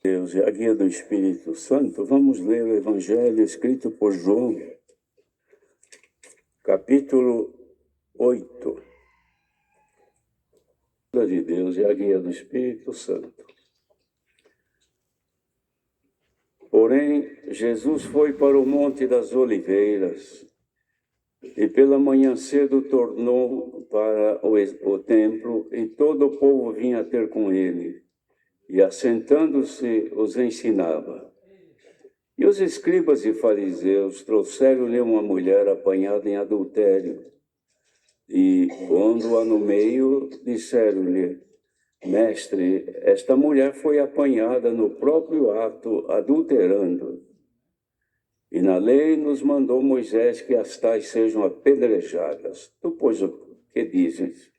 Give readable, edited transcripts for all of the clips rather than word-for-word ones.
Deus e a guia do Espírito Santo, vamos ler o Evangelho escrito por João, capítulo 8. De Deus e a guia do Espírito Santo. Porém, Jesus foi para o Monte das Oliveiras e pela manhã cedo tornou para o templo e todo o povo vinha ter com ele. E assentando-se, os ensinava. E os escribas e fariseus trouxeram-lhe uma mulher apanhada em adultério. E, pondo-a no meio, disseram-lhe: Mestre, esta mulher foi apanhada no próprio ato, adulterando. E na lei nos mandou Moisés que as tais sejam apedrejadas. Tu, pois, o que dizes?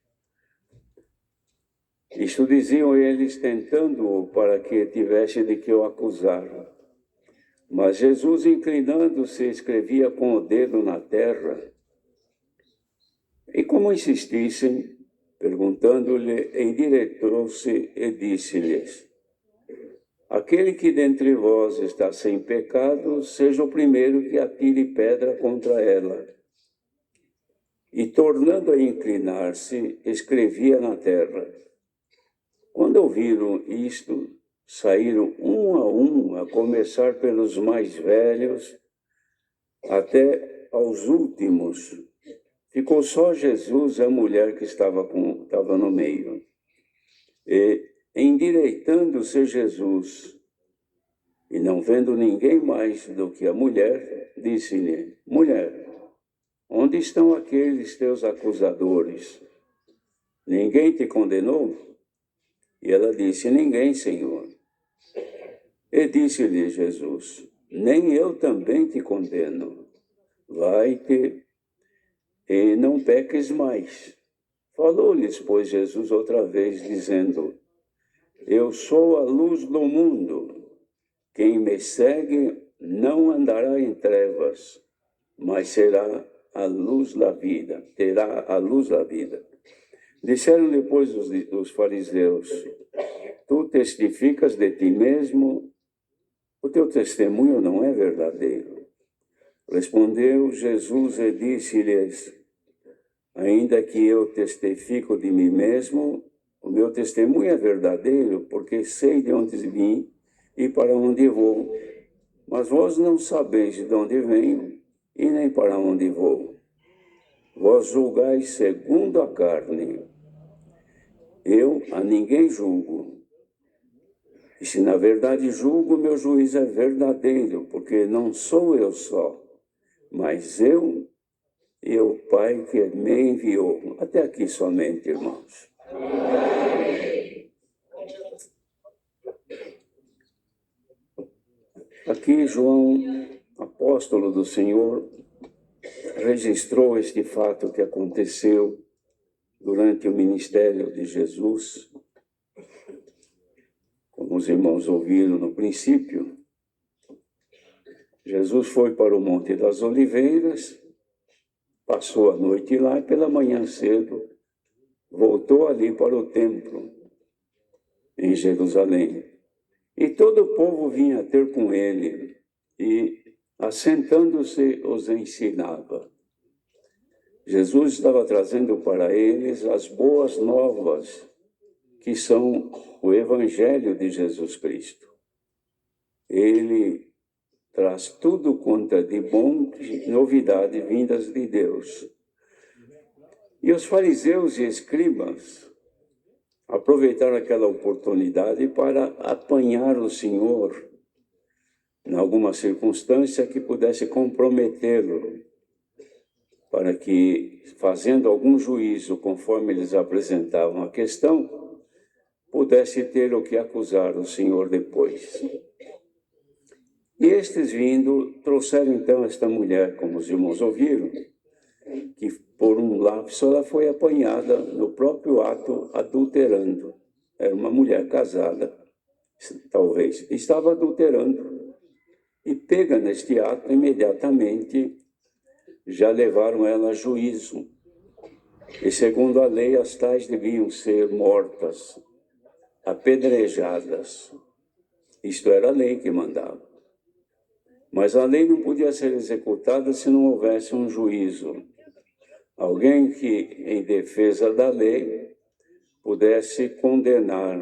Isto diziam eles, tentando-o para que tivesse de que o acusar. Mas Jesus, inclinando-se, escrevia com o dedo na terra. E como insistissem, perguntando-lhe, endireitou-se e disse-lhes: Aquele que dentre vós está sem pecado, seja o primeiro que atire pedra contra ela. E, tornando a inclinar-se, escrevia na terra. Quando ouviram isto, saíram um, a começar pelos mais velhos, até aos últimos. Ficou só Jesus e a mulher que estava no meio. E, endireitando-se Jesus, e não vendo ninguém mais do que a mulher, disse-lhe: Mulher, onde estão aqueles teus acusadores? Ninguém te condenou? E ela disse: Ninguém, Senhor. E disse-lhe Jesus: Nem eu também te condeno. Vai-te e não peques mais. Falou-lhes, pois, Jesus outra vez, dizendo: Eu sou a luz do mundo. Quem me segue não andará em trevas, mas será a luz da vida, terá a luz da vida. Disseram depois os fariseus: Tu testificas de ti mesmo, o teu testemunho não é verdadeiro. Respondeu Jesus e disse-lhes: Ainda que eu testifico de mim mesmo, o meu testemunho é verdadeiro, porque sei de onde vim e para onde vou. Mas vós não sabeis de onde venho e nem para onde vou. Vós julgais segundo a carne. Eu a ninguém julgo. E se na verdade julgo, meu juízo é verdadeiro, porque não sou eu só, mas eu e o Pai que me enviou. Até aqui somente, irmãos. Aqui João, apóstolo do Senhor, registrou este fato que aconteceu durante o ministério de Jesus. Como os irmãos ouviram no princípio, Jesus foi para o Monte das Oliveiras, passou a noite lá e pela manhã cedo voltou ali para o templo, em Jerusalém. E todo o povo vinha ter com ele e, assentando-se, os ensinava. Jesus estava trazendo para eles as boas novas, que são o Evangelho de Jesus Cristo. Ele traz tudo quanto é de bom, novidade vindas de Deus. E os fariseus e escribas aproveitaram aquela oportunidade para apanhar o Senhor em alguma circunstância que pudesse comprometê-lo, para que, fazendo algum juízo conforme eles apresentavam a questão, pudesse ter o que acusar o Senhor depois. E estes vindo, trouxeram então esta mulher, como os irmãos ouviram, que por um lapso ela foi apanhada no próprio ato adulterando. Era uma mulher casada, talvez, estava adulterando. E pega neste ato, imediatamente já levaram ela a juízo. E segundo a lei, as tais deviam ser mortas, apedrejadas. Isto era a lei que mandava. Mas a lei não podia ser executada se não houvesse um juízo. Alguém que, em defesa da lei, pudesse condenar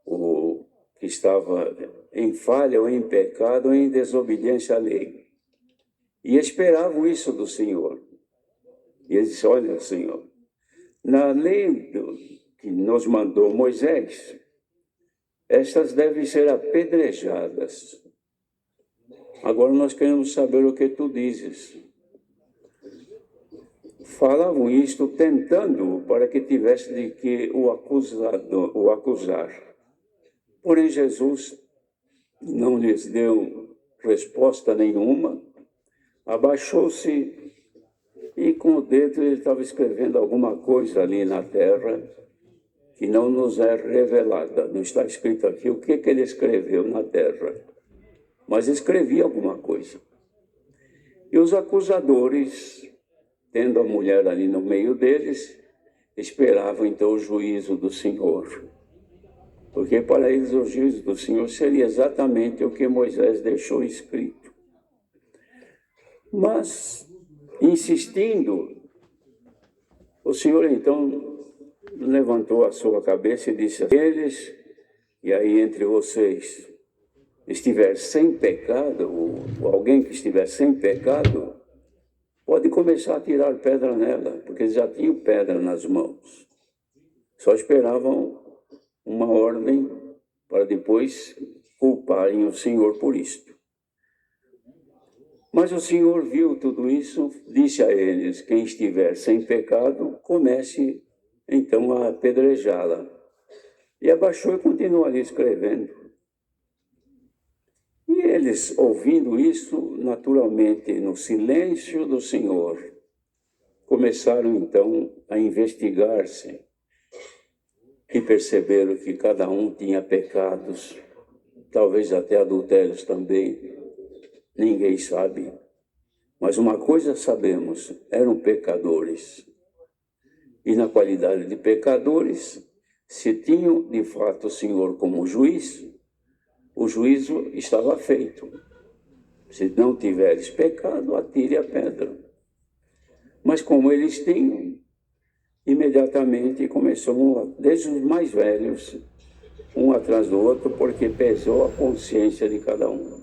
o que estava em falha ou em pecado ou em desobediência à lei. E esperavam isso do Senhor. E ele disse, olha, Senhor, na lei que nos mandou Moisés, estas devem ser apedrejadas. Agora nós queremos saber o que tu dizes. Falavam isto tentando para que tivesse de que o acusar. Porém, Jesus não lhes deu resposta nenhuma, abaixou-se e com o dedo ele estava escrevendo alguma coisa ali na terra que não nos é revelada. Não está escrito aqui o que ele escreveu na terra, mas escrevia alguma coisa. E os acusadores, tendo a mulher ali no meio deles, esperavam então o juízo do Senhor. Porque para eles o juízo do Senhor seria exatamente o que Moisés deixou escrito. Mas, insistindo, o Senhor então levantou a sua cabeça e disse a eles, e aí entre vocês estiver sem pecado, ou alguém que estiver sem pecado, pode começar a tirar pedra nela, porque eles já tinham pedra nas mãos. Só esperavam uma ordem para depois culparem o Senhor por isto. Mas o Senhor viu tudo isso, disse a eles, quem estiver sem pecado, comece então a apedrejá-la. E abaixou e continuou ali escrevendo. E eles, ouvindo isso, naturalmente, no silêncio do Senhor, começaram então a investigar-se e perceberam que cada um tinha pecados, talvez até adultérios também, ninguém sabe. Mas uma coisa sabemos, eram pecadores. E na qualidade de pecadores, se tinham de fato o Senhor como juiz, o juízo estava feito. Se não tiveres pecado, atire a pedra. Mas como eles tinham, imediatamente começou, desde os mais velhos, um atrás do outro, porque pesou a consciência de cada um.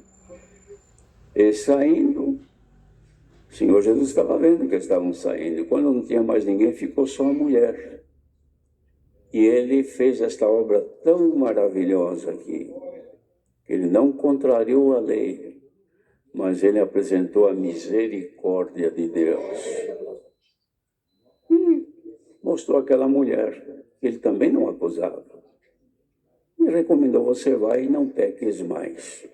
E saindo, o Senhor Jesus estava vendo que eles estavam saindo. Quando não tinha mais ninguém, ficou só a mulher. E ele fez esta obra tão maravilhosa aqui, que ele não contrariou a lei, mas ele apresentou a misericórdia de Deus. E mostrou aquela mulher que ele também não acusava. E recomendou, você vai e não peques mais.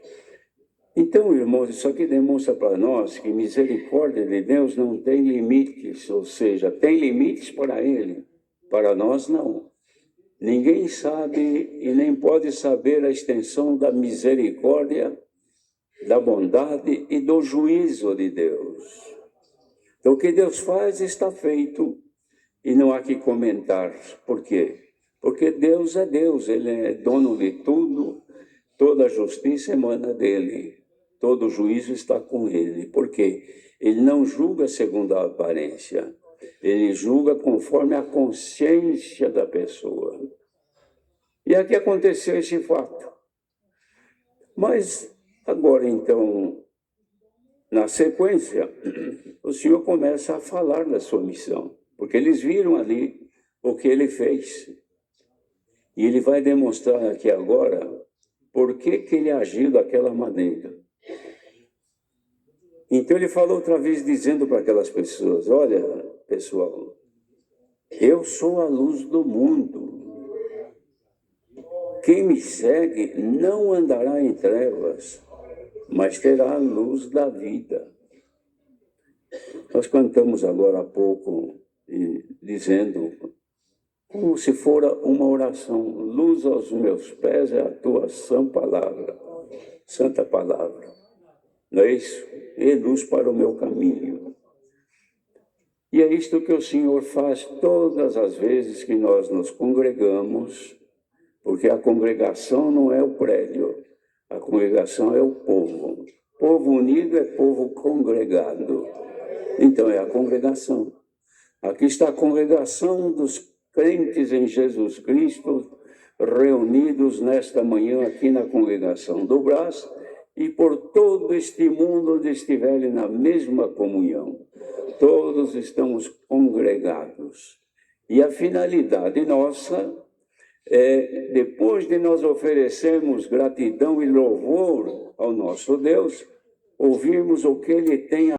Então, irmãos, isso aqui demonstra para nós que misericórdia de Deus não tem limites, ou seja, tem limites para ele, para nós não. Ninguém sabe e nem pode saber a extensão da misericórdia, da bondade e do juízo de Deus. Então, o que Deus faz está feito e não há que comentar. Por quê? Porque Deus é Deus, Ele é dono de tudo, toda a justiça emana dEle. Todo juízo está com ele. Por quê? Ele não julga segundo a aparência. Ele julga conforme a consciência da pessoa. E aqui aconteceu esse fato. Mas agora, então, na sequência, o Senhor começa a falar da sua missão. Porque eles viram ali o que ele fez. E ele vai demonstrar aqui agora por que ele agiu daquela maneira. Então ele falou outra vez dizendo para aquelas pessoas, olha, pessoal, eu sou a luz do mundo. Quem me segue não andará em trevas, mas terá a luz da vida. Nós cantamos agora há pouco, dizendo, como se fora uma oração, luz aos meus pés é a tua santa palavra. Não é isso? E luz para o meu caminho. E é isto que o Senhor faz todas as vezes que nós nos congregamos, porque a congregação não é o prédio, a congregação é o povo. Povo unido é povo congregado. Então é a congregação. Aqui está a congregação dos crentes em Jesus Cristo, reunidos nesta manhã aqui na congregação do Brás e por todo este mundo onde estiverem na mesma comunhão. Todos estamos congregados. E a finalidade nossa é, depois de nós oferecermos gratidão e louvor ao nosso Deus, ouvirmos o que Ele tem a